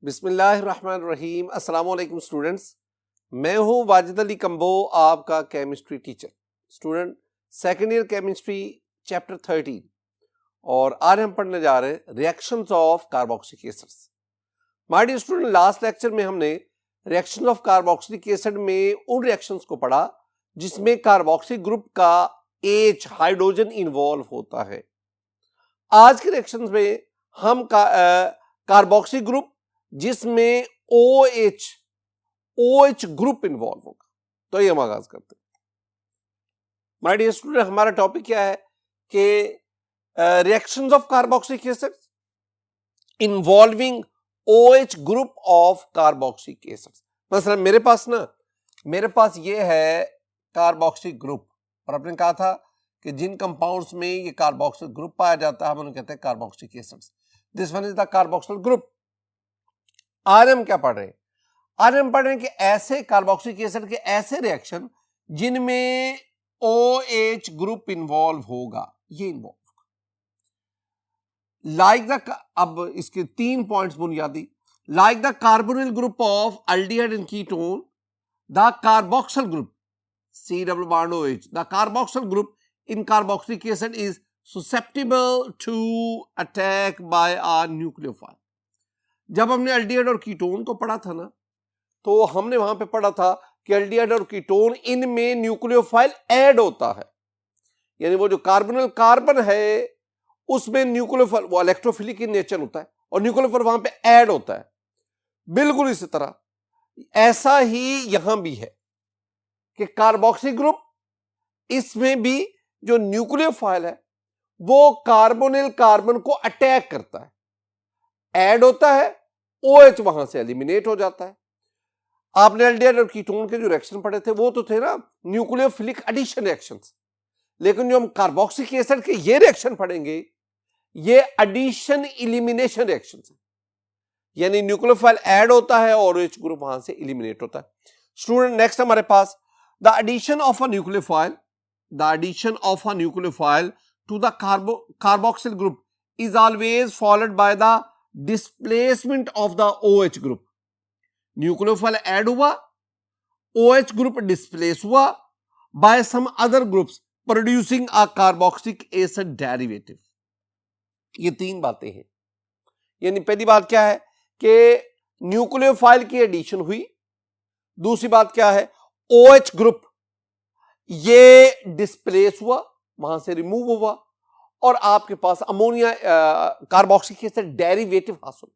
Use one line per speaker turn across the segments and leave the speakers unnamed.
बिस्मिल्लाहिर्रहमानिर्रहीम। अस्सलाम वालेकुम स्टूडेंट्स, मैं हूं वाजिद अली कंबो, आपका chemistry teacher. Student, second year chemistry chapter 13 और आज हम पढ़ने जा रहे हैं reactions of carboxylic acids. My dear student, last lecture में हमने रिएक्शन ऑफ कार्बोक्सिलिक एसिड में उन रिएक्शंस को पढ़ा जिसमें कार्बोक्सिल ग्रुप का H हाइड्रोजन इन्वॉल्व होता है। आज के रिएक्शंस में हम कार्बोक्सिल ग्रुप जिसमें OH ग्रुप इन्वॉल्व होगा, तो ये हम आगाज करते हैं। माय डियर स्टूडेंट, हमारा टॉपिक क्या है कि reactions of carboxylic acid involving OH group of carboxylic acid. मसलन मेरे पास ये है कार्बोक्सिलिक ग्रुप, और आपने कहा था कि जिन कंपाउंड्स में ये कार्बोक्सिल ग्रुप पाया जाता है हम उन्हें कहते हैं carboxylic acids. This one is the carboxyl group. आज हम क्या पढ़ रहे हैं? आज हम पढ़ रहे हैं कि ऐसे कार्बोक्सिलिक एसिड के ऐसे रिएक्शन जिनमें OH ग्रुप इन्वॉल्व होगा, ये इन्वॉल्व लाइक द, अब इसके 3 पॉइंट्स बुनियादी, like the carbonyl group of aldehyde and ketone, the carboxyl group C double bond OH, the carboxyl group in carboxylic acid is susceptible to attack by a nucleophile। जब हमने aldehyde और ketone को पढ़ा था ना, तो हमने वहां पे पढ़ा था कि एल्डिहाइड और कीटोन इनमें न्यूक्लियोफाइल ऐड होता है, यानी वो जो कार्बोनिल कार्बन है उसमें न्यूक्लियोफाइल, वो इलेक्ट्रोफिलिक इन नेचर होता है और न्यूक्लियोफाइल वहां पे ऐड होता है। बिल्कुल इसी तरह ऐसा ही यहां भी है कि कार्बोक्सिल ग्रुप, इसमें भी जो न्यूक्लियोफाइल है वो कार्बोनिल कार्बन को अटैक करता है, ऐड होता है, OH वहां से एलिमिनेट हो जाता है। आपने एल्डिहाइड और कीटोन के जो रिएक्शन पढ़े थे वो तो थे ना न्यूक्लियोफिलिक एडिशन रिएक्शंस, लेकिन जो हम कार्बोक्सिलिक एसिड के ये रिएक्शन पढ़ेंगे ये एडिशन इलिमिनेशन रिएक्शंस है, यानी न्यूक्लियोफाइल ऐड होता है और OH ग्रुप वहां से एलिमिनेट होता है। स्टूडेंट, नेक्स्ट हमारे पास the addition of a nucleophile to the carboxyl group is always followed by the displacement of the OH group। nucleophile add हुआ, OH group displace हुआ by some other groups producing a carboxylic acid derivative। ये 3 बातें हैं, यानी पहली बात क्या है कि न्यूक्लियोफाइल की एडिशन हुई, दूसरी बात क्या है OH ग्रुप ये डिस्प्लेस हुआ, वहां से रिमूव हुआ और आपके पास अमोनिया कार्बोक्सिलिक एसिड डेरिवेटिव हासिल।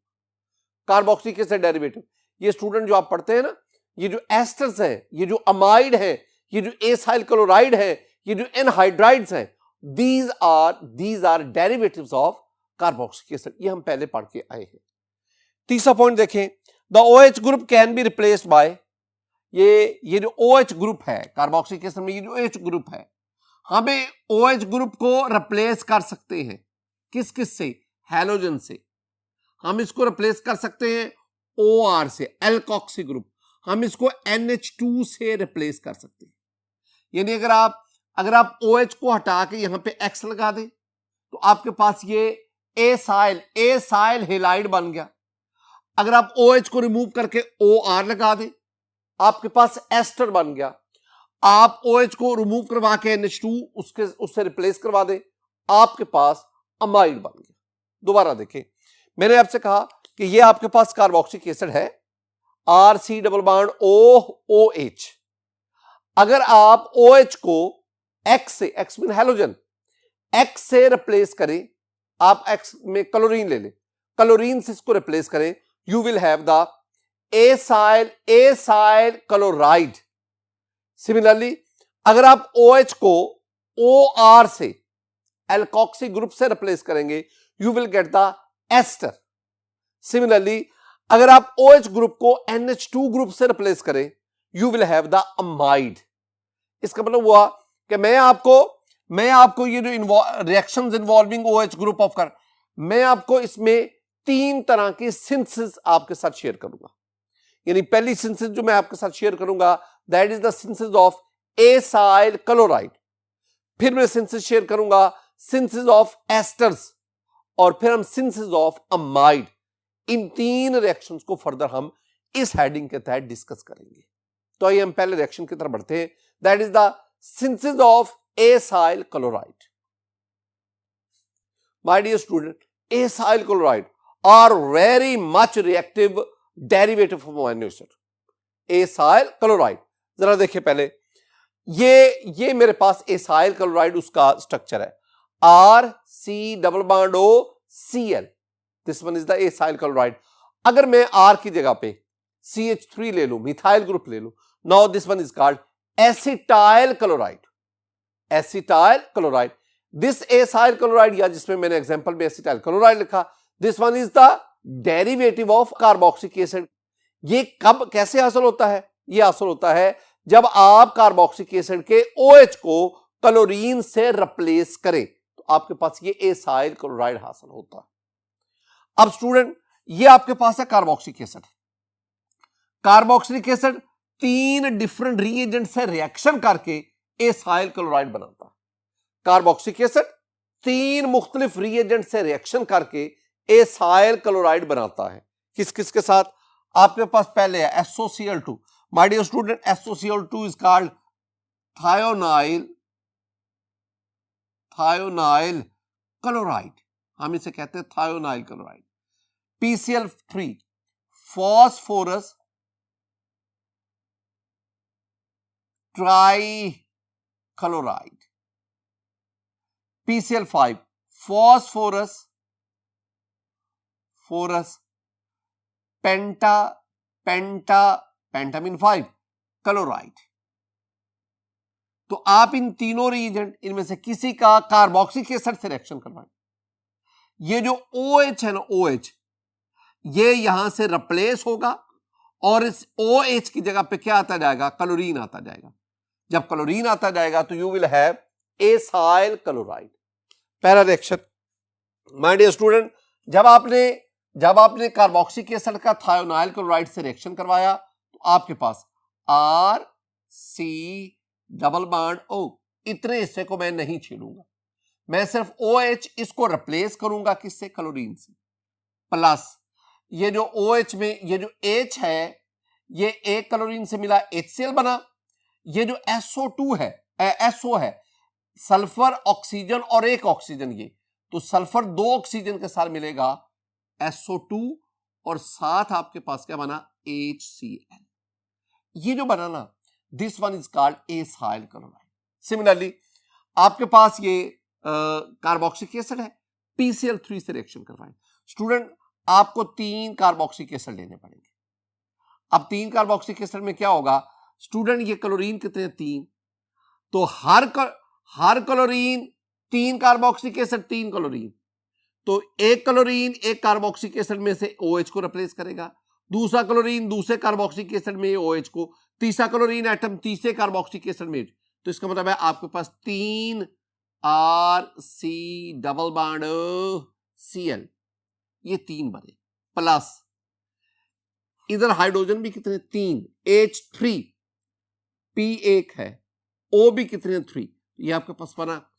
कार्बोक्सिलिक एसिड डेरिवेटिव ये स्टूडेंट जो आप पढ़ते हैं ना, ये जो एस्टर्स हैं, ये जो अमाइड हैं, ये जो एसाइल क्लोराइड है, ये जो एनहाइड्राइड्स हैं, these are derivatives of carboxylic acid. ये हम पहले पढ़ के आए हैं। तीसरा पॉइंट देखें, the OH group can be replaced by, ये जो OH ग्रुप है कार्बोक्सिलिक एसिड में, ये जो OH ग्रुप है, हमें OH ग्रुप को रिप्लेस कर सकते हैं किस से? हैलोजन से। हम इसको रिप्लेस कर सकते हैं OR से, एल्कोक्सी ग्रुप। हम इसको NH2 से रिप्लेस कर सकते हैं, यानी अगर आप OH को हटा के यहां पे X लगा दें तो आपके पास ये एसाइल हेलाइड बन गया। अगर आप OH को रिमूव करके OR लगा दें आपके पास एस्टर बन गया। आप OH को रिमूव करवा के NH2 उससे रिप्लेस करवा दें, आपके पास अमाइड बन गया। दोबारा देखें, मैंने आपसे कहा कि ये आपके पास कार्बोक्सिलिक एसिड है, RC डबल बॉन्ड OH। अगर आप OH को X से, X मीन हैलोजन, X से रिप्लेस करें, आप X में क्लोरीन ले लें, क्लोरीन से इसको रिप्लेस करें, you will have the acyl chloride. Similarly अगर आप OH को OR से, एल्कोक्सी ग्रुप से रिप्लेस करेंगे, you will get the ester. Similarly अगर आप OH ग्रुप को NH2 ग्रुप से रिप्लेस करें, you will have the amide. इसका मतलब हुआ कि मैं आपको ये जो reactions involving OH group of कर, मैं आपको इसमें 3 तरह की सिंथेसिस आपके साथ शेयर करूंगा। यानी पहली सिंथेसिस जो मैं आपके साथ शेयर करूंगा that is the synthesis of acyl chloride, फिर मैं सिंथेसिस शेयर करूंगा सिंथेसिस ऑफ एस्टर्स, और फिर हम synthesis of amide. In 3 reactions को फर्दर हम इस हेडिंग के तहत डिस्कस करेंगे। तो आइए हम पहले रिएक्शन की तरफ बढ़ते हैं, that is the synthesis of acyl chloride. My dear student, acyl chloride are very much reactive derivative of amino acid. Acyl chloride, जरा देखिए पहले, ये मेरे पास एसाइल क्लोराइड उसका स्ट्रक्चर है, RC+O+Cl, this one is the acyl chloride. अगर मैं R की जगह पे CH3 ले लूं, मिथाइल ग्रुप ले लूं, now this one is called acetyl chloride. Acetyl chloride, this acyl chloride, या जिसमें मैंने एग्जांपल में एसिटाइल क्लोराइड लिखा, this one is the derivative of carboxylic acid. ये कब कैसे हासिल होता है? ये हासिल होता है जब आप कार्बोक्सिलिक एसिड के OH को क्लोरीन से रिप्लेस करें, तो आपके पास ये एसाइल क्लोराइड हासिल होता है। अब स्टूडेंट, ये आपके पास है carboxylic acid. Carboxylic acid 3 different reagent से रिएक्शन करके एसाइल क्लोराइड बनाता है। कार्बोक्सिलिक एसिड 3 मुख्तलिफ रिएजेंट से रिएक्शन करके एसाइल क्लोराइड बनाता है। किस किस के साथ? आपके पास पहले है SOCl2। My dear student, SOCl2 is called thionyl chloride, हम इसे कहते हैं thionyl chloride. PCl3 phosphorus trichloride. PCl5 phosphorus pentamine 5 chloride. तो आप इन तीनों रिएजेंट इनमें से किसी का कार्बोक्सिलिक एसिड से रिएक्शन करवाएं। ये जो OH है ना, OH, ये यहां से रिप्लेस होगा और इस OH की जगह पे क्या आता जाएगा? क्लोरीन आता जाएगा। जब क्लोरीन आता जाएगा तो you will have acyl chloride. पहला रिएक्शन माय डियर स्टूडेंट, जब आपने कार्बोक्सिलिक एसिड का थायोनाइल क्लोराइड से रिएक्शन करवाया तो आपके पास RC+O, इतने हिस्से को मैं नहीं छेड़ूंगा, मैं सिर्फ OH इसको रिप्लेस करूंगा किससे? क्लोरीन से। प्लस ये जो OH में ये जो H है, ये एक क्लोरीन से मिला HCl बना। ये जो SO2 है, SO है, सल्फर ऑक्सीजन और एक ऑक्सीजन, ये तो सल्फर 2 ऑक्सीजन के साथ मिलेगा SO2 और साथ आपके पास क्या बना? HCl। ये जो बना ना, this one is called acyl chloride. Similarly आपके पास ये कार्बोक्सिलिक एसिड है, PCl3 से रिएक्शन करवाएं। स्टूडेंट, आपको 3 कार्बोक्सिलिक एसिड लेने पड़ेंगे। अब 3 कार्बोक्सिलिक एसिड में क्या होगा स्टूडेंट? ये क्लोरीन कितने? 3। तो हर क्लोरीन 3 कार्बोक्सिलिक एसिड, 3 क्लोरीन, तो एक क्लोरीन एक कार्बोक्सिलिक एसिड में से OH को रिप्लेस करेगा, दूसरा क्लोरीन दूसरे कार्बोक्सिलिक एसिड में OH को, तीसरा क्लोरीन एटम तीसरे कार्बोक्सिलिक एसिड में। तो इसका मतलब है आपके पास 3 RC+Cl, ये 3 बने, प्लस इधर हाइड्रोजन भी कितने? 3, H3, P 1 है, O भी कितने? 3, ये आपके पास बना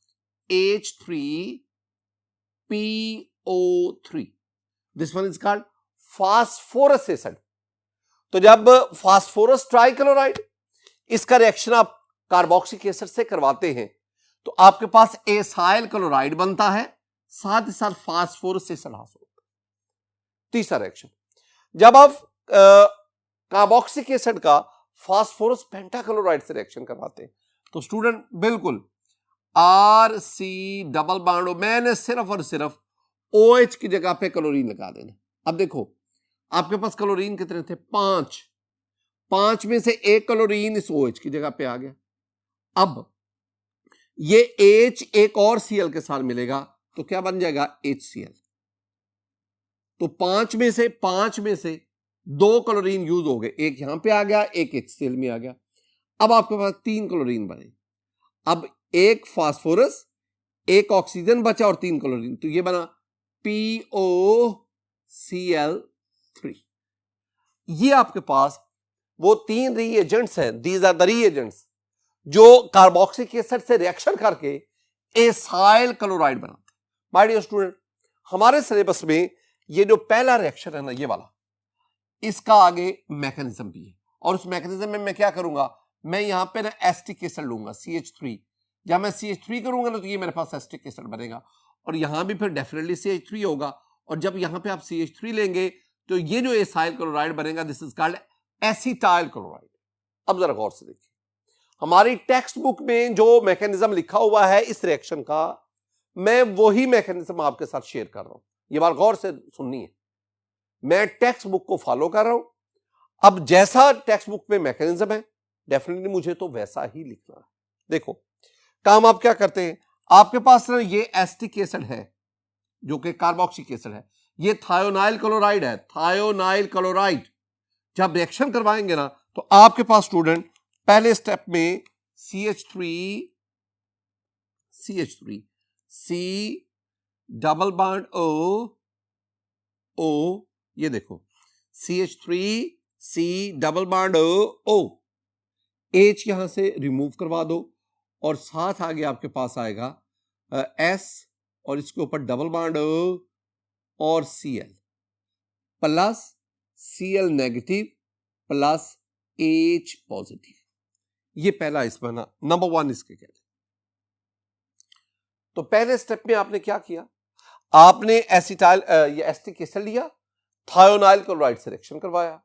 H3PO3। This one is called phosphorus acid. तो जब फास्फोरस ट्राइक्लोराइड, इसका रिएक्शन आप कार्बोक्सिलिक एसिड से करवाते हैं तो आपके पास एसाइल क्लोराइड बनता है, साथ ही साथ फास्फोरस एसिड हासिल होता है। तीसरा रिएक्शन, जब आप कार्बोक्सिलिक एसिड का फास्फोरस पेंटाक्लोराइड से रिएक्शन करवाते हैं तो स्टूडेंट बिल्कुल RC+O, मैंने सिर्फ और सिर्फ OH की जगह पे क्लोरीन लगा देना। अब देखो आपके पास क्लोरीन कितने थे? 5 में से एक क्लोरीन इस OH की जगह पे आ गया। अब ये H एक और Cl के साथ मिलेगा तो क्या बन जाएगा? HCl। तो 5 में से 2 क्लोरीन यूज हो गए, एक यहां पे आ गया, एक HCl में आ गया। अब आपके पास 3 क्लोरीन बने। अब एक फास्फोरस, एक ऑक्सीजन बचा और 3 क्लोरीन, तो ये बना POCl3। ये आपके पास वो 3 रिएजेंट्स हैं, दीज आर द रिएजेंट्स जो कार्बोक्सिलिक एसिड से रिएक्शन करके एसाइल क्लोराइड बनाते हैं। माय डियर स्टूडेंट, हमारे सिलेबस में ये जो पहला रिएक्शन है ना, ये वाला, इसका आगे मैकेनिज्म भी है, और उस मैकेनिज्म में मैं क्या करूंगा, मैं यहां पे ना एसिटिक एसिड लूंगा CH3। जब मैं CH3 करूंगा ना तो ये मेरे पास एसिटिक एसिड बनेगा, और यहां भी फिर डेफिनेटली CH3 होगा, और जब यहां पे आप CH3 लेंगे तो ये जो एसाइल क्लोराइड बनेगा, this is called acetyl chloride. अब जरा गौर से देखिए, हमारी टेक्स्ट बुक में जो मैकेनिज्म लिखा हुआ है इस रिएक्शन का, मैं वही मैकेनिज्म आपके साथ शेयर कर रहा हूं। ये बात गौर से सुननी है, मैं टेक्स्ट बुक को फॉलो कर रहा हूं। अब जैसा टेक्स्ट बुक में मैकेनिज्म है, डेफिनेटली मुझे तो वैसा ही लिखना है। देखो काम आप क्या करते हैं, आपके पास ना ये एसिटिक एसिड है जो कि कार्बोक्सिलिक एसिड है, ये थायोनाइल क्लोराइड है, थायोनाइल क्लोराइड। जब रिएक्शन करवाएंगे ना तो आपके पास स्टूडेंट पहले स्टेप में CH3 C double bond O, ये देखो CH3 C double bond O, H यहां से रिमूव करवा दो, और साथ आगे आपके पास आएगा S, और इसके ऊपर डबल बॉन्ड O और Cl plus Cl negative plus H positive. ये पहला इसमें ना नंबर 1 इसके कहते हैं। तो पहले स्टेप में आपने क्या किया, आपने एसिटाइल ये एसिटिक एसिड लिया, थायोनाइल क्लोराइड से रिएक्शन करवाया।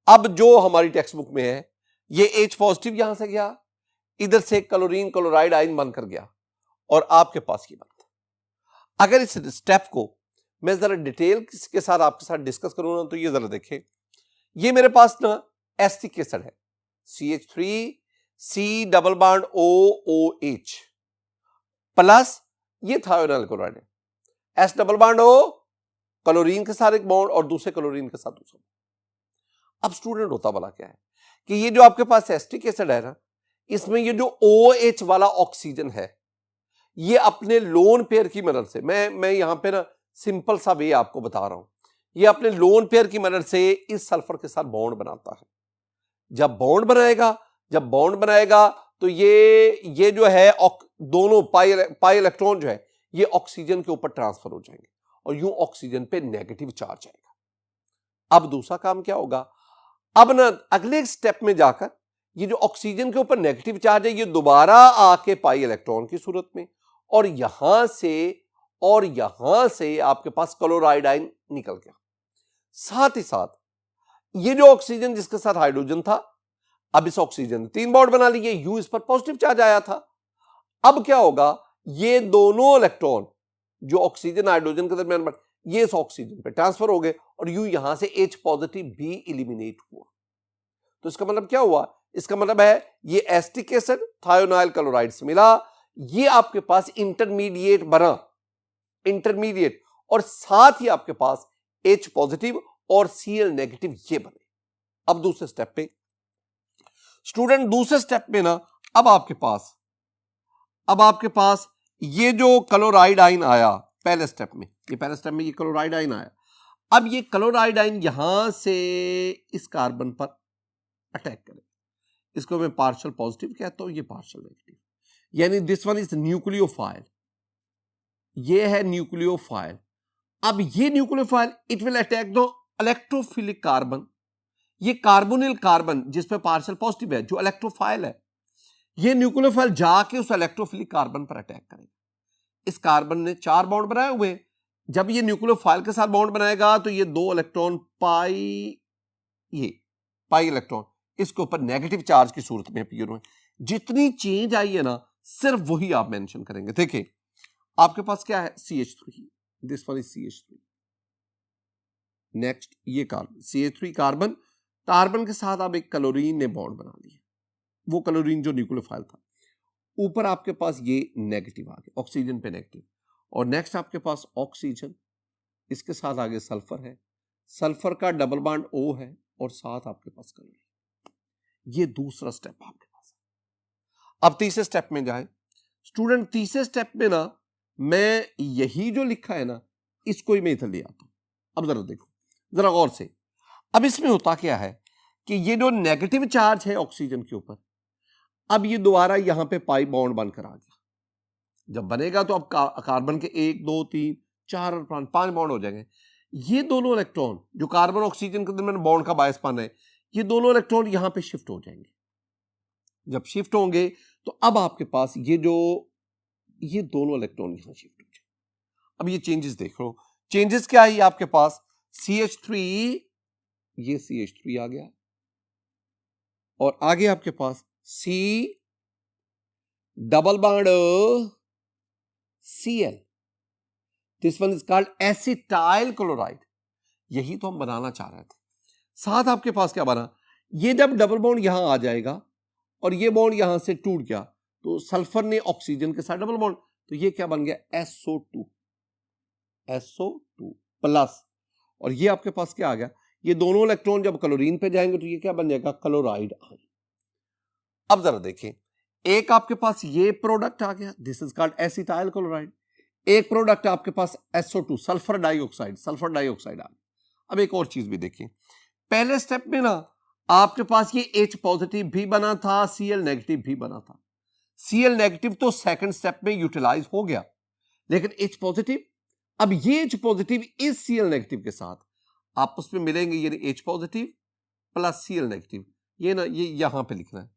अब जो हमारी टेक्स्ट बुक में है, ये H पॉजिटिव यहां से गया, इधर से क्लोरीन क्लोराइड आयन बनकर गया, और आपके पास ये बनता। अगर इस स्टेप को मैं जरा डिटेल के साथ आपके साथ डिस्कस करूं ना, तो ये जरा देखें, ये मेरे पास ना एसिटिक एसिड है CH3 C double bond OOH plus ये थायोनाइल क्लोराइड है, S double bond O, chlorine के साथ एक बॉन्ड और दूसरे क्लोरीन के साथ दूसरा। अब स्टूडेंट होता वाला क्या है कि ये जो आपके पास एसिटिक एसिड है ना, इसमें ये जो OH वाला ऑक्सीजन है, ये अपने लोन पेयर की मदद से, मैं यहां पे ना सिंपल सा वे आपको बता रहा हूं, ये अपने लोन पेयर की मदद से इस सल्फर के साथ बॉन्ड बनाता है। जब बॉन्ड बनाएगा तो ये जो है दोनों पाई इलेक्ट्रॉन जो है ये ऑक्सीजन के ऊपर ट्रांसफर हो जाएंगे, और यूं ऑक्सीजन पे नेगेटिव चार्ज आएगा। अब दूसरा काम क्या होगा, अब ना अगले स्टेप में जाकर ये जो ऑक्सीजन के ऊपर नेगेटिव चार्ज है, ये दोबारा आके पाई इलेक्ट्रॉन की सूरत में, और यहां से आपके पास क्लोराइड आयन निकल गया। साथ ही साथ ये जो ऑक्सीजन जिसके साथ हाइड्रोजन था, अब इस ऑक्सीजन ने 3 बॉन्ड बना लिए, यू इस पर पॉजिटिव चार्ज आया था। अब क्या होगा, ये दोनों इलेक्ट्रॉन जो ऑक्सीजन हाइड्रोजन के दरमियान ये इस ऑक्सीजन पे ट्रांसफर हो गए, और यू यहां से H पॉजिटिव भी इलिमिनेट हुआ। तो इसका मतलब क्या हुआ, इसका मतलब है ये एसिटिक एसिड थायोनाइल क्लोराइड से मिला, ये आपके पास इंटरमीडिएट बना, इंटरमीडिएट, और साथ ही आपके पास H पॉजिटिव और Cl नेगेटिव ये बने। अब दूसरे स्टेप पे स्टूडेंट, दूसरे स्टेप में ना अब आपके पास ये जो क्लोराइड आयन आया पहले स्टेप में, ये क्लोराइड आयन आया। अब ये क्लोराइड आयन यहां से इस कार्बन पर अटैक करे, इसको मैं पार्शियल पॉजिटिव कहता हूं, ये पार्शियल नेगेटिव, यानी दिस वन इज न्यूक्लियोफाइल, ये है न्यूक्लियोफाइल। अब ये nucleophile it will attack the electrophilic carbon, ये कार्बोनिल कार्बन जिस पे पार्शियल पॉजिटिव है जो इलेक्ट्रोफाइल है, ये न्यूक्लियोफाइल जाके उस इलेक्ट्रोफिलिक कार्बन पर अटैक करेगा। इस कार्बन ने 4 बॉन्ड बनाए हुए, जब ये न्यूक्लियोफाइल के साथ बॉन्ड बनाएगा तो ये 2 इलेक्ट्रॉन पाई इलेक्ट्रॉन इसके ऊपर नेगेटिव चार्ज की सूरत में अपीयर हुए। जितनी चेंज आई है ना, सिर्फ वही आप मेंशन करेंगे। देखिए आपके पास क्या है, CH3, this one is CH3। Next ये कार्बन CH3 कार्बन के साथ आप एक क्लोरीन ने बॉन्ड बना लिया, वो क्लोरीन जो न्यूक्लियोफाइल था, ऊपर आपके पास ये नेगेटिव आ गया, ऑक्सीजन पे नेगेटिव, और नेक्स्ट आपके पास ऑक्सीजन, इसके साथ आगे सल्फर है, सल्फर का डबल बॉन्ड O है, और साथ आपके पास क्लोरीन। ये दूसरा स्टेप आपके पास है। अब तीसरे स्टेप में जाए स्टूडेंट, तीसरे स्टेप में ना मैं यही जो लिखा है ना, इसको ही मैं इधर ले आता हूं। अब जरा देखो, जरा गौर से, अब इसमें होता क्या है कि ये जो नेगेटिव चार्ज है ऑक्सीजन के ऊपर, अब ये दोबारा यहां पे पाई बॉन्ड बनकर आ गया। जब बनेगा तो अब कार्बन के 1 2 3 4 और 5 बॉन्ड हो जाएंगे। ये दोनों इलेक्ट्रॉन जो कार्बन ऑक्सीजन के दरमियान बॉन्ड का बायस पाना है, ये दोनों इलेक्ट्रॉन यहां पे शिफ्ट हो जाएंगे। जब शिफ्ट होंगे तो अब आपके पास ये दोनों इलेक्ट्रॉन यहां शिफ्ट हो जाएंगे। अब ये चेंजेस देख लो, चेंजेस क्या है, आपके पास CH3, ये CH3 आ गया और आगे आपके पास C double bond Cl, this one is called acetyl chloride. यही तो हम बनाना चाह रहे थे। साथ आपके पास क्या बना, ये जब डबल बॉन्ड यहां आ जाएगा और ये बॉन्ड यहां से टूट गया तो सल्फर ने ऑक्सीजन के साथ डबल बॉन्ड, तो ये क्या बन गया, SO2 प्लस, और ये आपके पास क्या आ गया, ये दोनों इलेक्ट्रॉन जब क्लोरीन पे जाएंगे तो ये क्या बन जाएगा, क्लोराइड आयन। अब जरा देखें, एक आपके पास ये प्रोडक्ट आ गया, this is called acetyl chloride. एक प्रोडक्ट आपके पास SO2 सल्फर डाइऑक्साइड आ गया। अब एक और चीज भी देखिए, पहले स्टेप में ना आपके पास ये H पॉजिटिव भी बना था, Cl नेगेटिव भी बना था। Cl नेगेटिव तो सेकंड स्टेप में यूटिलाइज हो गया, लेकिन H पॉजिटिव, अब ये H पॉजिटिव इस Cl नेगेटिव के साथ आपस में मिलेंगे, यानी H positive plus Cl negative, ये ना ये यहां पे लिखना है।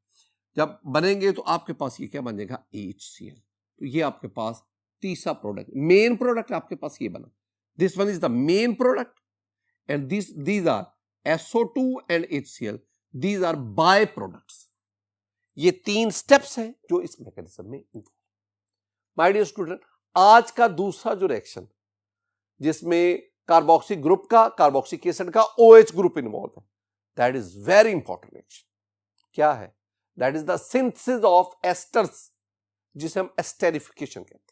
जब बनेंगे तो आपके पास ये क्या बन जाएगा, HCl। तो ये आपके पास तीसरा प्रोडक्ट, मेन प्रोडक्ट आपके पास ये बना, this one is the main product and these are SO2 and HCl, these are by products. ये तीन स्टेप्स हैं जो इस मैकेनिज्म में। माय डियर स्टूडेंट, आज का दूसरा जो रिएक्शन जिसमें कार्बोक्सी ग्रुप का, कार्बोक्सिक एसिड का OH ग्रुप इन्वॉल्व है, that is very important reaction. क्या है, that is the synthesis of esters, जिसे हम एस्टेरिफिकेशन कहते हैं।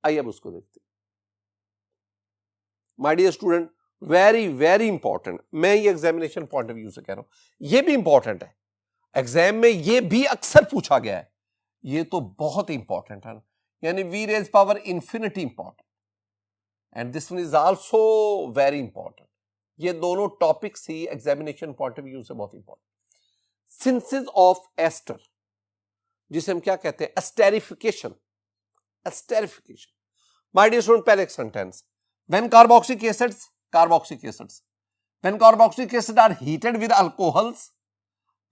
आइए अब उसको देखते हैं। My dear student, very very important, मैं ये एग्जामिनेशन पॉइंट ऑफ व्यू से कह रहा हूं, ये भी इंपॉर्टेंट है, एग्जाम में ये भी अक्सर पूछा गया है, ये तो बहुत इंपॉर्टेंट है, यानी V raised power infinity important and this one is also very important. ये दोनों topics he examination point of view से बहुत इंपॉर्टेंट। सिंथेसिस ऑफ एस्टर, जिसे हम क्या कहते हैं, एस्टेरिफिकेशन। माय डियर स्टूडेंट, पहले एक sentence, when carboxylic acids when carboxylic acid are heated with alcohols,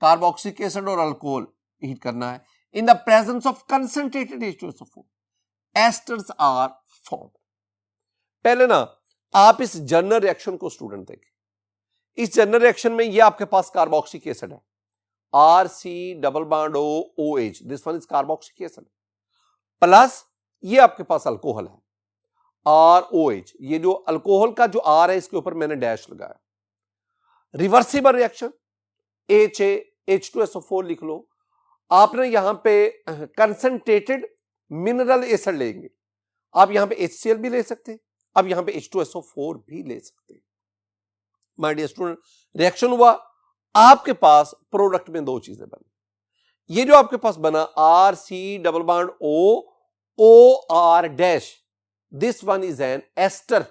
carboxylic acid और अल्कोहल हीट करना है, in the presence of concentrated H2SO4, esters are formed। पहले ना आप इस जनरल रिएक्शन को स्टूडेंट देखें। इस जनरल रिएक्शन में ये आपके पास कार्बोक्सिक एसिड है, RC double bond OH, this one is carboxylic acid, plus ये आपके पास अल्कोहल है ROH। ये जो अल्कोहल का जो R है इसके ऊपर मैंने डैश लगाया। रिवर्सिबल रिएक्शन, H2SO4 लिख लो। आपने यहां पे कंसंट्रेटेड मिनरल एसिड लेंगे, आप यहां पे HCl भी ले सकते हैं, अब यहां पे H2SO4 भी ले सकते हैं। माय डियर स्टूडेंट, रिएक्शन हुआ, आपके पास प्रोडक्ट में दो चीजें बनी। ये जो आपके पास बना RC double bond OR dash, this one is an ester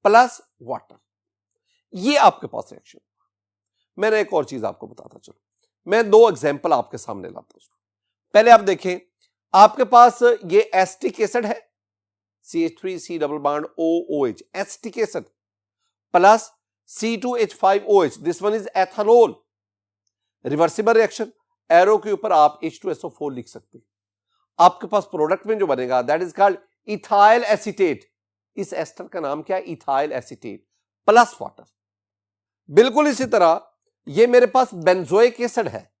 plus water, ये आपके पास रिएक्शन। मैंने एक और चीज आपको बताता चलो, मैं दो एग्जांपल आपके सामने लाता हूं। पहले आप देखें, आपके पास ये एसिटिक एसिड है, CH3C double bond OOH, acetic acid plus C2H5OH, this one is ethanol. Reversible reaction, arrow के ऊपर आप H2SO4 लिख सकते हैं। आपके पास प्रोडक्ट में जो बनेगा that is called ethyl acetate. इस एस्टर का नाम क्या है, इथाइल एसीटेट प्लस वाटर। बिल्कुल इसी तरह ये मेरे पास बेंजोइक एसिड है,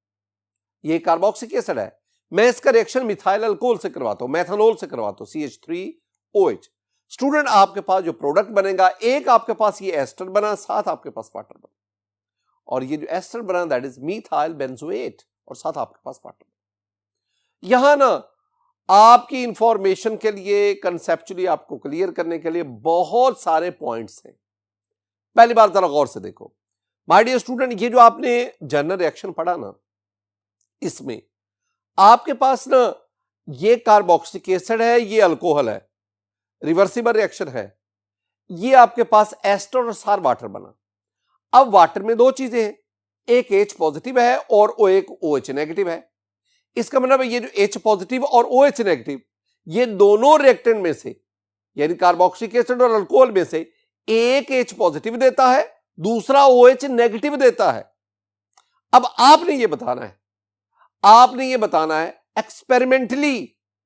ये कार्बोक्सिक एसिड है, मैं इसका रिएक्शन मिथाइल अल्कोहल से करवाता हूं, मेथनॉल से करवाता हूं, CH3OH। स्टूडेंट, आपके पास जो प्रोडक्ट बनेगा, एक आपके पास ये एस्टर बना, साथ आपके पास वाटर बना, और ये जो एस्टर बना दैट इज मिथाइल बेंजोएट, और साथ आपके पास वाटर। यहां ना आपकी इंफॉर्मेशन के लिए, कंसेप्चुअली आपको क्लियर करने के लिए बहुत सारे पॉइंट्स हैं। पहली बार जरा गौर से देखो माय डियर स्टूडेंट, ये जो आपने जनरल रिएक्शन पढ़ा ना, इसमें आपके पास ना ये कार्बोक्सिक एसिड है, ये अल्कोहल है, रिवर्सिबल रिएक्शन है, ये आपके पास एस्टर और सार वाटर बना। अब वाटर में दो चीजें हैं, एक H पॉजिटिव है और एक OH नेगेटिव है। इसका मतलब है ये जो H पॉजिटिव और OH नेगेटिव, ये दोनों रिएक्टेंट में से, यानी कार्बोक्सिक एसिड और अल्कोहल में से एक H पॉजिटिव देता है, दूसरा OH नेगेटिव देता है। अब आपने ये बताना है एक्सपेरिमेंटली,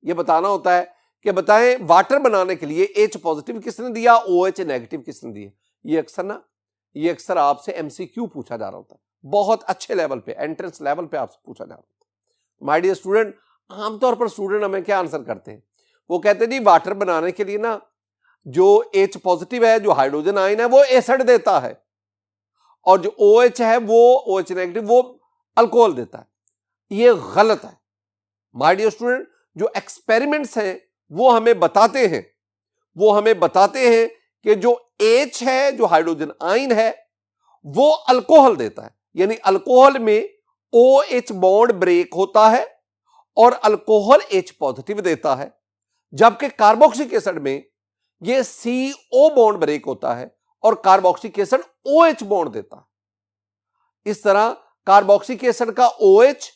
ये बताना होता है कि बताएं वाटर बनाने के लिए H पॉजिटिव किसने दिया, OH नेगेटिव किसने दिया। ये अक्सर आपसे MCQ पूछा जा रहा होता है, बहुत अच्छे लेवल पे, एंट्रेंस लेवल पे आपसे पूछा जा रहा होता है। माय डियर स्टूडेंट, आमतौर पर स्टूडेंट हमें क्या आंसर करते हैं, वो कहते हैं जी वाटर बनाने के लिए ना जो H पॉजिटिव है, जो हाइड्रोजन आयन है, वो एसिड देता है, और जो OH है वो OH नेगेटिव वो अल्कोहल देता है। ये गलत है माय डियर स्टूडेंट। जो एक्सपेरिमेंट्स हैं वो हमें बताते हैं कि जो H है, जो हाइड्रोजन आयन है, वो अल्कोहल देता है, यानी अल्कोहल में OH बॉन्ड ब्रेक होता है और अल्कोहल H पॉजिटिव देता है, जबकि कार्बोक्सिलिक एसिड में ये CO बॉन्ड ब्रेक होता है और कार्बोक्सिलिक एसिड OH बॉन्ड देता है। इस तरह कार्बोक्सिलिक एसिड का OH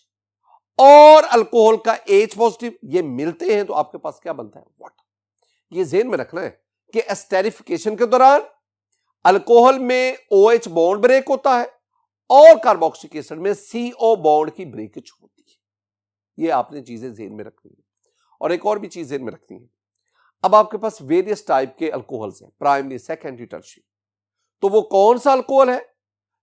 और अल्कोहल का H पॉजिटिव ये मिलते हैं तो आपके पास क्या बनता है, वाटर। ये ज़हन में रखना है कि एस्टेरिफिकेशन के दौरान अल्कोहल में OH बॉन्ड ब्रेक होता है और कार्बोक्सिलिक एसिड में CO बॉन्ड की ब्रेकेज होती है। ये आपने चीजें ज़हन में रखनी है। और एक और भी चीज ज़हन में रखनी है, अब आपके पास वेरियस टाइप के अल्कोहल्स हैं, प्राइमरी, सेकेंडरी, टर्शियरी। तो वो कौन सा अल्कोहल है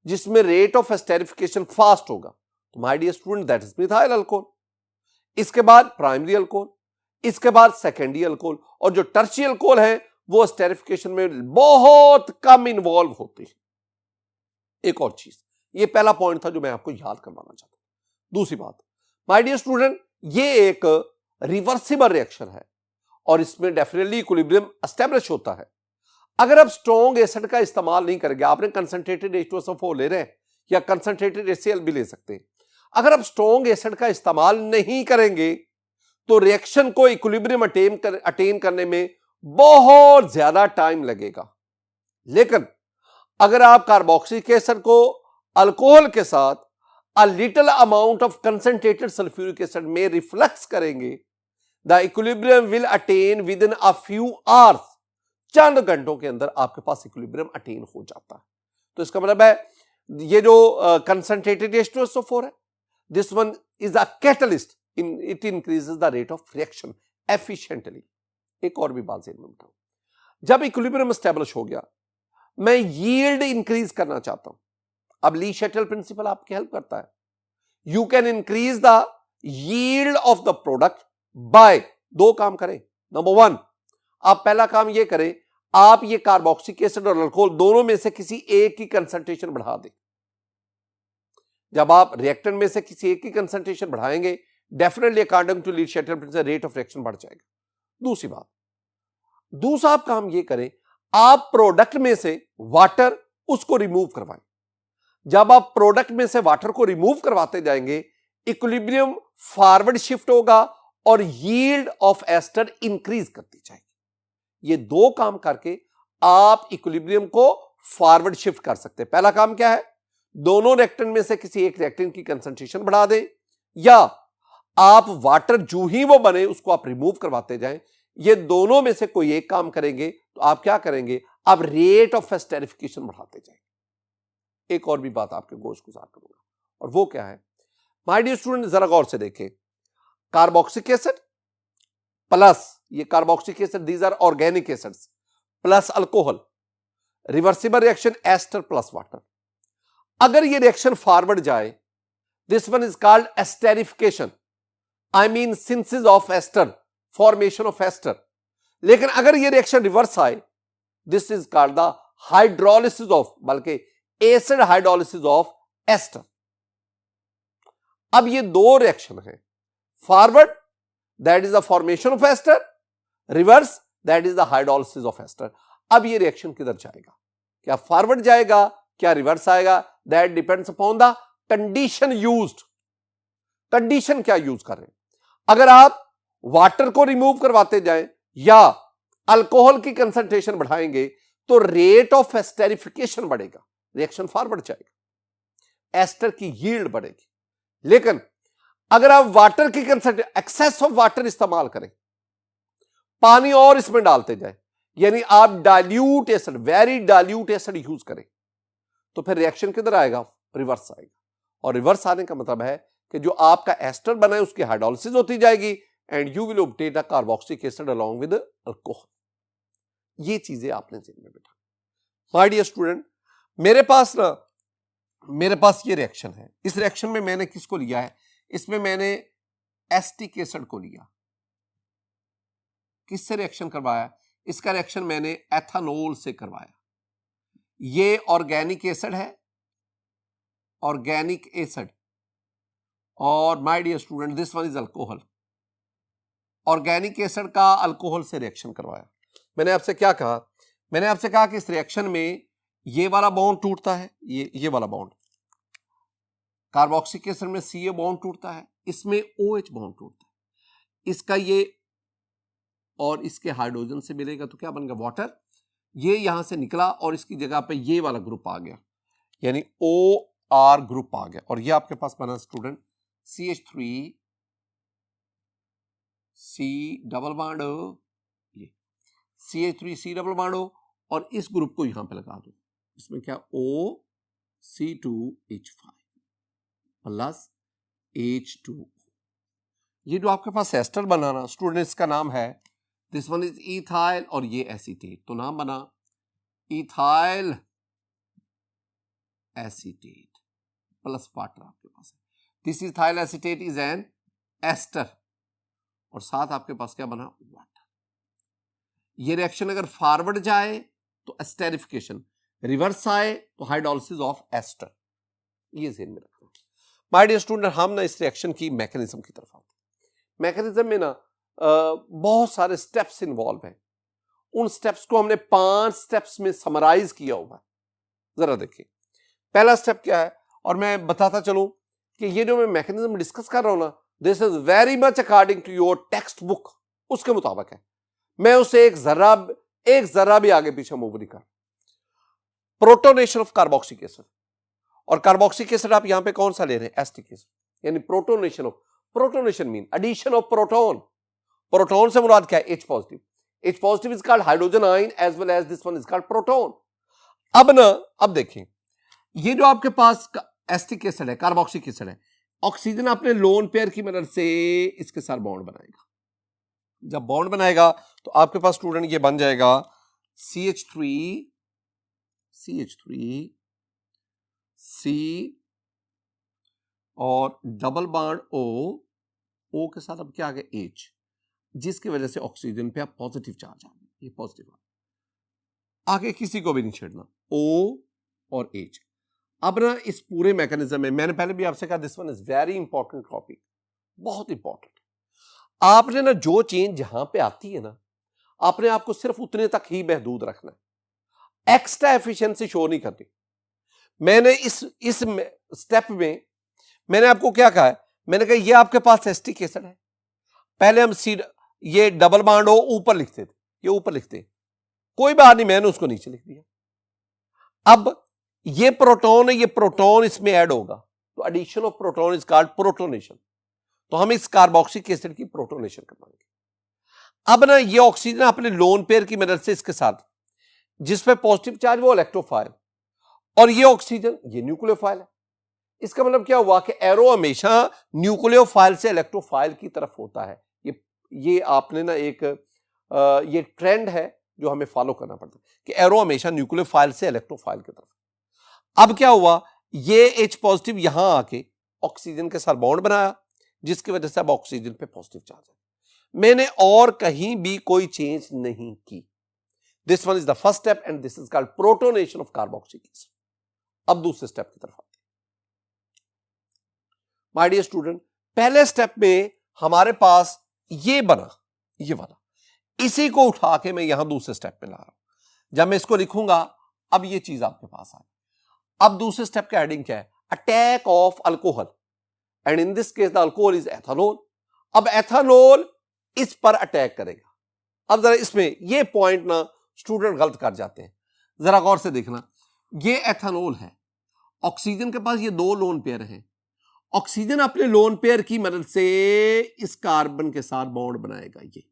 जिसमें रेट ऑफ एस्टेरिफिकेशन फास्ट होगा, तो my dear student that is methyl alcohol. इसके बाद प्राइमरी अल्कोहल, इसके बाद सेकेंडरी अल्कोहल, और जो टर्शियरी अल्कोहल है वो एस्टेरिफिकेशन में बहुत कम इन्वॉल्व होते हैं। एक और चीज, ये पहला पॉइंट था जो मैं आपको याद करवाना चाहता हूं। दूसरी बात माय डियर स्टूडेंट, ये एक रिवर्सिबल रिएक्शन है और इसमें डेफिनेटली इक्विलिब्रियम एस्टेब्लिश होता है। अगर आप स्ट्रॉन्ग एसिड का इस्तेमाल नहीं करेंगे, आपने कंसंट्रेटेड H2SO4 ले रहे हैं या कंसंट्रेटेड HCl भी ले सकते हैं, अगर आप स्ट्रॉन्ग एसिड का इस्तेमाल नहीं करेंगे तो रिएक्शन को इक्विलिब्रियम अटेन करने में बहुत ज्यादा टाइम लगेगा। लेकिन अगर आप कार्बोक्सिलिक एसिड को अल्कोहल के साथ a little amount of concentrated sulphuric acid में रिफ्लेक्स करेंगे, the equilibrium will attain within a few hours, चंद घंटों के अंदर आपके पास इक्विलिब्रियम अटेन हो जाता है। तो इसका मतलब है ये जो कंसंट्रेटेड H2SO4 है, this one is a catalyst, it increases the rate of reaction efficiently. एक और भी बात ज़हन में बताऊं, जब इक्विलिब्रियम एस्टेब्लिश हो गया, मैं यील्ड इंक्रीज करना चाहता हूं। अब ली शटल प्रिंसिपल आपकी हेल्प करता है। You can increase the yield of the product by, दो काम करें। नंबर वन, आप पहला काम ये करें, आप ये कार्बोक्सिलिक एसिड और अल्कोहल दोनों में से किसी एक की कंसंट्रेशन बढ़ा दें। जब आप रिएक्टेंट में से किसी एक की कंसंट्रेशन बढ़ाएंगे, definitely according to Le Chatelier principle rate of reaction बढ़ जाएगा। दूसरी बात, दूसरा आप काम ये करें, आप प्रोडक्ट में से वाटर उसको रिमूव करवाएं। जब आप प्रोडक्ट में से वाटर को रिमूव करवाते जाएंगे, इक्विलिब्रियम फॉरवर्ड शिफ्ट होगा और यील्ड ऑफ एस्टर इंक्रीज करती जाएगी। ये दो काम करके आप इक्विलिब्रियम को फॉरवर्ड शिफ्ट कर सकते हैं। पहला काम क्या है, दोनों रिएक्टेंट में से किसी एक रिएक्टेंट की कंसंट्रेशन बढ़ा दें, या आप वाटर जो ही वो बने उसको आप रिमूव करवाते जाएं। ये दोनों में से कोई एक काम करेंगे तो आप क्या करेंगे, आप रेट ऑफ एस्टेरिफिकेशन बढ़ाते जाएंगे। एक और भी बात आपके गोश गुजार करूंगा, और वो क्या है, माय डियर स्टूडेंट जरा गौर से देखें, कार्बोक्सिलिक एसिड प्लस ये carboxylic acid, these are organic acids, plus alcohol, reversible reaction ester plus water. अगर ये रिएक्शन फॉरवर्ड जाए, this one is called esterification, I mean synthesis of ester, formation of ester. लेकिन अगर ये reaction reverse आए, this is called the hydrolysis of, बल्कि acid hydrolysis of ester. अब ये दो रिएक्शन है, forward that is the formation of ester, reverse that is the hydrolysis of ester. अब ये रिएक्शन किधर जाएगा, क्या फॉरवर्ड जाएगा, क्या रिवर्स आएगा, that depends upon the condition used. Condition क्या यूज कर रहे हैं, अगर आप वाटर को रिमूव करवाते जाएं या अल्कोहल की कंसंट्रेशन बढ़ाएंगे तो रेट ऑफ एस्टेरिफिकेशन बढ़ेगा, रिएक्शन फॉरवर्ड जाएगा, एस्टर की यील्ड बढ़ेगी। लेकिन अगर आप वाटर की कंसंट्रेशन, एक्सेस ऑफ वाटर इस्तेमाल करें, पानी और इसमें डालते जाए, यानी आप dilute acid, very dilute acid use करें तो फिर रिएक्शन किधर आएगा, रिवर्स आएगा। और रिवर्स आने का मतलब है कि जो आपका एस्टर बना है उसकी हाइड्रोलिसिस होती जाएगी and you will obtain a carboxylic acid along with alcohol. ये चीजें आपने ध्यान में बिठा। माय डियर स्टूडेंट, मेरे पास ये रिएक्शन है। इस रिएक्शन में मैंने किसको लिया है, इसमें मैंने एसिटिक एसिड को लिया। किससे रिएक्शन करवाया, इसका रिएक्शन मैंने एथेनॉल से करवाया। ये ऑर्गेनिक एसिड है, ऑर्गेनिक एसिड, और my dear student this one is alcohol. Organic acid का अल्कोहल से रिएक्शन करवाया। मैंने आपसे क्या कहा, मैंने आपसे कहा कि इस रिएक्शन में ये वाला बॉन्ड टूटता है, ये वाला बॉन्ड, कार्बोक्सिलिक एसिड में Ca बॉन्ड टूटता है, इसमें OH बॉन्ड टूटता है, इसका ये और इसके हाइड्रोजन से मिलेगा तो क्या बन गया, वाटर। ये यहां से निकला और इसकी जगह पे ये वाला ग्रुप आ गया, यानी OR ग्रुप आ गया, और ये आपके पास बना student CH3 C double bond, ये CH3 C डबल बॉन्ड हो, और इस ग्रुप को यहां पे लगा दो, इसमें क्या OC2H5 प्लस H2। ये जो आपके पास एस्टर बनाना स्टूडेंट, इसका नाम है, दिस वन इज इथाइल और ये एसीटेट, तो नाम बना इथाइल एसीटेट प्लस वाटर आपके पास है। This ethyl acetate is an ester, और साथ आपके पास क्या बना, वाटर। ये रिएक्शन अगर फॉरवर्ड जाए तो एस्टेरिफिकेशन, रिवर्स आए तो हाइड्रोलिसिस ऑफ एस्टर। ये ध्यान में रखना। माय डियर स्टूडेंट, हम ना इस रिएक्शन की मैकेनिज्म की तरफ आते हैं। मैकेनिज्म में ना बहुत सारे स्टेप्स इन्वॉल्व हैं। उन स्टेप्स को हमने 5 स्टेप्स में समराइज किया हुआ है। जरा देखिए पहला स्टेप क्या है, और मैं बताता चलूं कि ये जो मैं मैकेनिज्म डिस्कस कर रहा हूं ना, this is very much according to your textbook, उसके मुताबिक है। मैं उसे एक जरा भी आगे पीछे मूव नहीं कर। प्रोटोनेशन ऑफ कार्बोक्सिलिक एसिड, और कार्बोक्सिलिक एसिड आप यहां पे कौन सा ले रहे हैं, एसिटिक एसिड, यानी protonation of, protonation mean addition of proton. Proton से मुराद क्या है, H positive. H positive is called hydrogen ion as well as this one is called proton. अब देखिए ये जो आपके पास एसिटिक एसिड है, कार्बोक्सिलिक एसिड है, ऑक्सीजन अपने लोन पेयर की मदद से इसके साथ बॉन्ड बनाएगा। जब बॉन्ड बनाएगा तो आपके पास स्टूडेंट ये बन जाएगा CH3 C और डबल बॉन्ड O के साथ अब क्या आ गया, H, जिसकी वजह से ऑक्सीजन पे आप पॉजिटिव चार्ज आ गया, ये पॉजिटिव आगे किसी को भी नहीं छेड़ना, O और H। अब ना इस पूरे मैकेनिज्म में मैंने पहले भी आपसे कहा this one is very important topic, बहुत इंपॉर्टेंट। आपने ना जो चेंज जहां पे आती है ना, आपने आपको सिर्फ उतने तक ही महदूद रखना है, एक्स्ट्रा एफिशिएंसी शो नहीं करनी। मैंने इस स्टेप में मैंने आपको क्या कहा है, मैंने कहा ये आपके पास एसिटिक एसिड है, पहले हम ये डबल बॉन्ड हो ऊपर लिखते थे, ये ऊपर लिखते, कोई बात नहीं, मैंने उसको नीचे लिख दिया। अब ये प्रोटॉन है, ये प्रोटॉन इसमें ऐड होगा, तो addition of proton is called protonation. तो हम इस कार्बोक्सिलिक एसिड की प्रोटोनेशन करवाएंगे। अब ना ये ऑक्सीजन अपने लोन पेयर की मदद से इसके साथ, जिस पे पॉजिटिव चार्ज वो इलेक्ट्रोफाइल, और ये ऑक्सीजन ये न्यूक्लियोफाइल है। इसका मतलब क्या हुआ कि एरो हमेशा न्यूक्लियोफाइल से इलेक्ट्रोफाइल की तरफ होता है। ये आपने ना एक ये ट्रेंड है जो हमें फॉलो करना पड़ता है कि एरो हमेशा न्यूक्लियोफाइल से इलेक्ट्रोफाइल की तरफ। अब क्या हुआ, ये H पॉजिटिव यहां आके ऑक्सीजन के साथ बॉन्ड बनाया, जिसकी वजह से अब ऑक्सीजन पे पॉजिटिव चार्ज है। मैंने और कहीं भी कोई चेंज नहीं की। This one is the first step and this is called protonation of carboxylic acid. अब दूसरे स्टेप की तरफ आते हैं। माय डियर स्टूडेंट, पहले स्टेप में हमारे पास ये बना, ये वाला, इसी को उठा के मैं यहां दूसरे स्टेप में ला रहा हूं। जब मैं इसको लिखूंगा अब ये चीज आपके पास आए। अब दूसरे स्टेप का हेडिंग क्या है, attack of alcohol, and in this case the alcohol is ethanol. अब एथेनॉल इस पर अटैक करेगा। अब जरा इसमें ये पॉइंट ना स्टूडेंट गलत कर जाते हैं, जरा गौर से देखना। ये एथेनॉल है, ऑक्सीजन के पास ये 2 लोन पेयर हैं। ऑक्सीजन अपने लोन पेयर की मदद से इस कार्बन के साथ बॉन्ड बनाएगा। ये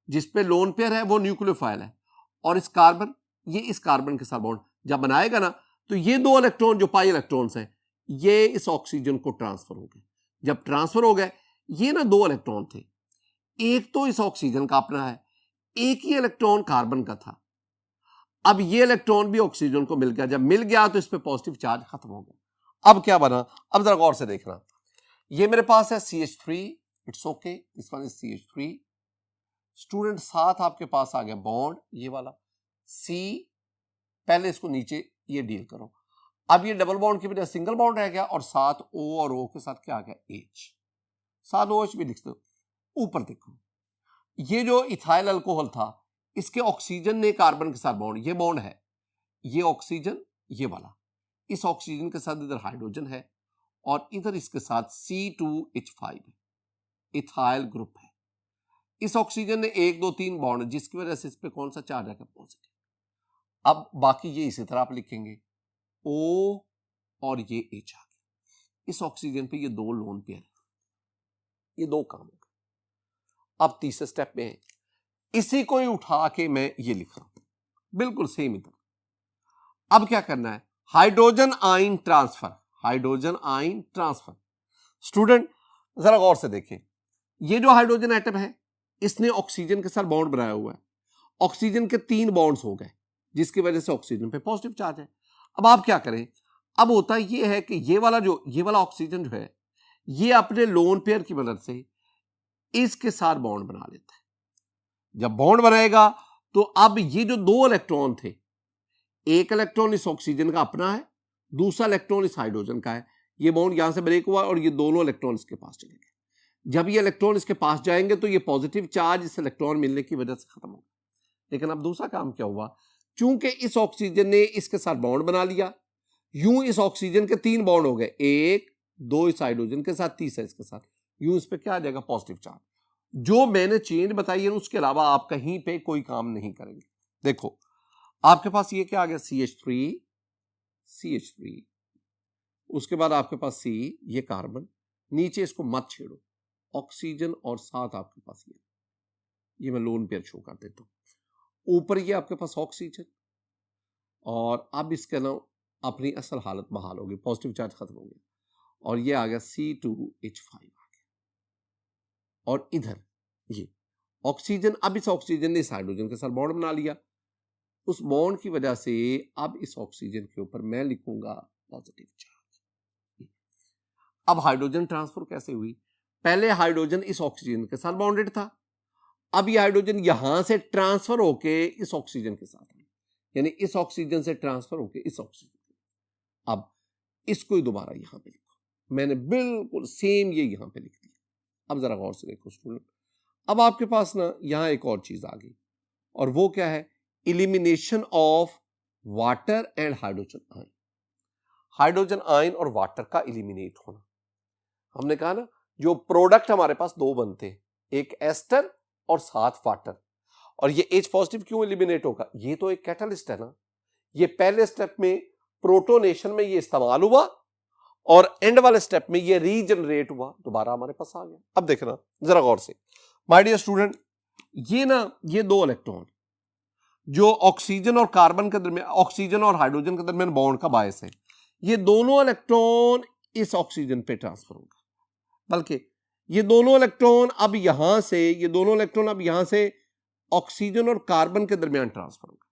जिस पे लोन पेयर है वो न्यूक्लियोफाइल है, और इस कार्बन, ये इस कार्बन के साथ बॉन्ड जब बनाएगा ना, तो ये दो इलेक्ट्रॉन जो पाई इलेक्ट्रॉन्स हैं ये इस ऑक्सीजन को ट्रांसफर हो गए। जब ट्रांसफर हो गए, ये ना दो इलेक्ट्रॉन थे, एक तो इस ऑक्सीजन का अपना है, एक ही इलेक्ट्रॉन कार्बन का था। अब ये इलेक्ट्रॉन भी ऑक्सीजन को मिल गया, जब मिल गया तो इस पे पॉजिटिव चार्ज खत्म हो गया। अब क्या बना, अब जरा गौर से देखना, ये मेरे पास है CH3, it's okay, this one is CH3। Student साथ आपके पास आ गया बॉन्ड ये वाला C, पहले इसको नीचे ये डील करो। अब ये डबल बॉन्ड की वजह सिंगल बॉन्ड रह गया और साथ O और O के साथ क्या आ गया H, साथ OH भी लिख दो। ऊपर देखो, ये जो इथाइल अल्कोहल था इसके ऑक्सीजन ने कार्बन के साथ बॉन्ड, ये बॉन्ड है, ये ऑक्सीजन ये वाला, इस ऑक्सीजन के साथ इधर हाइड्रोजन है और इधर इसके साथ C2H5 है, इथाइल ग्रुप है। इस ऑक्सीजन ने 1 2 3 बॉन्ड, जिसकी वजह से इस पे कौन सा चार्ज है, पॉजिटिव। अब बाकी ये इसी तरह आप लिखेंगे O और ये H आ गया। इस ऑक्सीजन पे ये दो लोन पेयर है, ये दो काम हो गए। अब तीसरे स्टेप में है, इसी को ही उठा के मैं ये लिख रहा हूं, बिल्कुल सेम इधर। अब क्या करना है, hydrogen ion transfer, hydrogen ion transfer. Student जरा गौर से देखें, ये जो हाइड्रोजन एटम है इसने ऑक्सीजन के साथ बॉन्ड बनाया हुआ है, ऑक्सीजन के 3 बॉन्ड्स हो गए जिसकी वजह से ऑक्सीजन पे पॉजिटिव चार्ज है। अब आप क्या करें, अब होता ये है कि ये वाला ऑक्सीजन जो है ये अपने लोन पेयर की मदद से इसके साथ बॉन्ड बना लेता है। जब बॉन्ड बनाएगा तो अब ये जो दो इलेक्ट्रॉन थे, एक इलेक्ट्रॉन इस ऑक्सीजन का अपना है, दूसरा इलेक्ट्रॉन इस हाइड्रोजन का है, ये बॉन्ड यहां से ब्रेक हुआ और ये दोनों इलेक्ट्रॉन इसके पास चले गए। जब ये इलेक्ट्रॉन इसके पास जाएंगे तो ये पॉजिटिव चार्ज इस इलेक्ट्रॉन मिलने की वजह से खत्म होगा। लेकिन अब दूसरा काम क्या हुआ, चूंकि इस ऑक्सीजन ने इसके साथ बॉन्ड बना लिया, यूं इस ऑक्सीजन के 3 बॉन्ड हो गए, 1 2 इस हाइड्रोजन के साथ, तीसरा इसके साथ, यूं इस पे क्या आ जाएगा, पॉजिटिव चार्ज। जो मैंने चेंज बताई है उसके अलावा आप कहीं पे कोई काम नहीं करेंगे। देखो आपके पास ये क्या आ गया, CH3, उसके बाद आपके पास C, ये कार्बन, नीचे इसको मत छेड़ो, ऑक्सीजन और साथ आपके पास ये मैं लोन पेयर शो कर देता हूं। ऊपर ये आपके पास ऑक्सीजन और अब इसके ना अपनी असल हालत बहाल होगी, पॉजिटिव चार्ज खत्म हो गया और ये आ गया C2H5 आ गया। और इधर ये ऑक्सीजन, अब इस ऑक्सीजन ने इस हाइड्रोजन के साथ बॉन्ड बना लिया, उस बॉन्ड की वजह से अब इस ऑक्सीजन के ऊपर मैं लिखूंगा पॉजिटिव चार्ज। अब हाइड्रोजन ट्रांसफर कैसे हुई, पहले हाइड्रोजन इस ऑक्सीजन के साथ बॉन्डेड था, अब ये हाइड्रोजन यहां से ट्रांसफर होके इस ऑक्सीजन के साथ, यानी इस ऑक्सीजन से ट्रांसफर होके इस ऑक्सीजन। अब इसको ही दोबारा यहां पे लिखो, मैंने बिल्कुल सेम ये यहां पे लिख दिया। अब जरा गौर से देखो स्टूडेंट, अब आपके पास ना यहां एक और चीज आ गई और वो क्या है, elimination of water and hydrogen ion. Hydrogen ion और वाटर का इलिमिनेट होना। हमने कहा ना जो प्रोडक्ट हमारे पास दो बनते हैं, एक एस्टर और साथ वाटर, और ये H पॉजिटिव क्यों इलिमिनेट होगा, ये तो एक कैटलिस्ट है ना, ये पहले स्टेप में प्रोटोनेशन में ये इस्तेमाल हुआ और एंड वाले स्टेप में ये रीजनरेट हुआ, दोबारा हमारे पास आ गया। अब देखना जरा गौर से माय डियर स्टूडेंट, ये दो इलेक्ट्रॉन जो ऑक्सीजन और कार्बन के दरमियान, ऑक्सीजन और हाइड्रोजन के दरमियान बॉन्ड का बायस है, ये दोनों इलेक्ट्रॉन इस ऑक्सीजन पे ट्रांसफर होगा, बल्कि ये दोनों इलेक्ट्रॉन अब यहां से ऑक्सीजन और कार्बन के दरमियान ट्रांसफर होगा।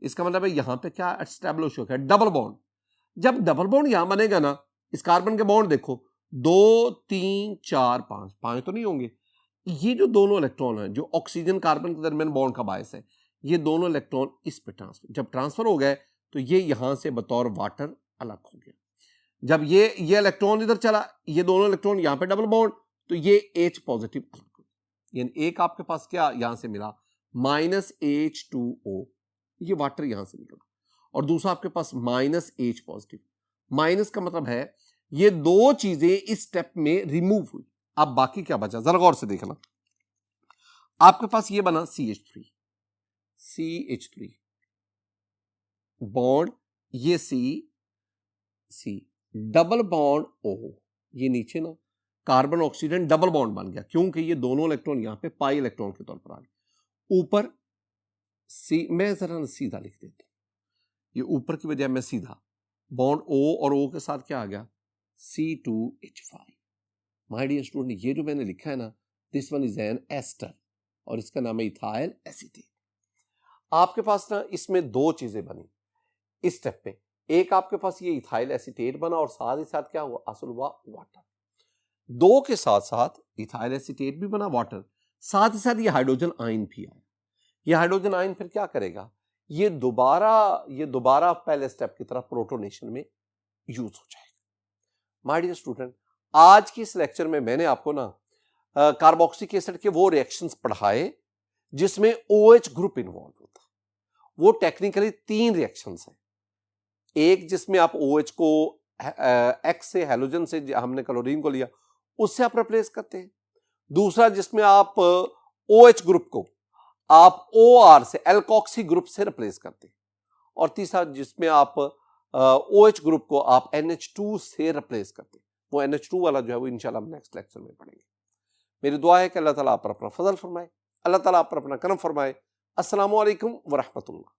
इसका मतलब है यहां पे क्या एस्टैब्लिश हो गया, डबल बॉन्ड। जब डबल बॉन्ड यहां बनेगा ना, इस कार्बन के बॉन्ड देखो 2 3 4 5 तो नहीं होंगे, ये जो दोनों इलेक्ट्रॉन हैं जो ऑक्सीजन कार्बन के दरमियान बॉन्ड का बायस है, ये दोनों इलेक्ट्रॉन इस पे ट्रांसफर, जब ट्रांसफर हो गए तो ये यहां से बतौर वाटर अलग हो गया। जब ये इलेक्ट्रॉन इधर चला, ये दोनों इलेक्ट्रॉन यहां पे डबल बॉन्ड, तो ये H पॉजिटिव अलग हो गया, यानी एक आपके पास क्या यहां से मिला -H2O, ये वाटर यहां से निकला, और दूसरा आपके पास -H पॉजिटिव। माइनस का मतलब है ये दो चीजें इस स्टेप में रिमूव हुई। अब बाकी क्या बचा, जरा गौर से देखना, आपके पास ये बना CH3 बॉन्ड, ये C डबल बॉन्ड O, ये नीचे ना कार्बन ऑक्सीजन डबल बॉन्ड बन गया, क्योंकि ये दोनों इलेक्ट्रॉन यहां पे पाई इलेक्ट्रॉन के तौर पर आ गए। ऊपर सी, मैं जरा ना सीधा लिख देता हूँ, ये ऊपर की बजाय मैं सीधा, बॉन्ड O और O के साथ क्या आ गया, C2H5। माय डियर स्टूडेंट, ये जो मैंने लिखा है ना, this one is an ester और इसका नाम है इथाइल एसीटेट। आपके पास ना इसमें दो चीजें बनी इस स्टेप में, एक आपके पास ये इथाइल एसीटेट बना और साथ ही साथ क्या हुआ, असल हुआ वाटर। दो के साथ साथ इथाइल एसीटेट भी बना, वाटर, साथ ही साथ ये हाइड्रोजन आयन भी आया। ये हाइड्रोजन आयन फिर क्या करेगा, ये दोबारा पहले स्टेप की तरह प्रोटोनेशन में यूज हो जाएगा। माय डियर स्टूडेंट, आज की इस लेक्चर में मैंने आपको ना कार्बोक्सिलिक एसिड के वो रिएक्शंस पढ़ाए जिसमें OH ग्रुप इन्वॉल्व होता है। वो टेक्निकली 3 रिएक्शंस हैं। एक जिसमें आप OH को X से, हैलोजन से, हमने क्लोरीन को लिया, उससे आप रिप्लेस करते हैं। दूसरा जिसमें आप OH ग्रुप को आप OR से, एल्कोक्सी ग्रुप से रिप्लेस करते हैं। और तीसरा जिसमें आप OH ग्रुप को आप NH2 से रिप्लेस करते हैं। वो NH2 वाला जो है वो इंशाल्लाह हम नेक्स्ट लेक्चर में पढ़ेंगे। मेरी दुआ है कि अल्लाह ताला आप पर अपना फजल फरमाए, अल्लाह ताला आप पर अपना करम फरमाए। अस्सलामु अलैकुम व रहमतुल्लाह।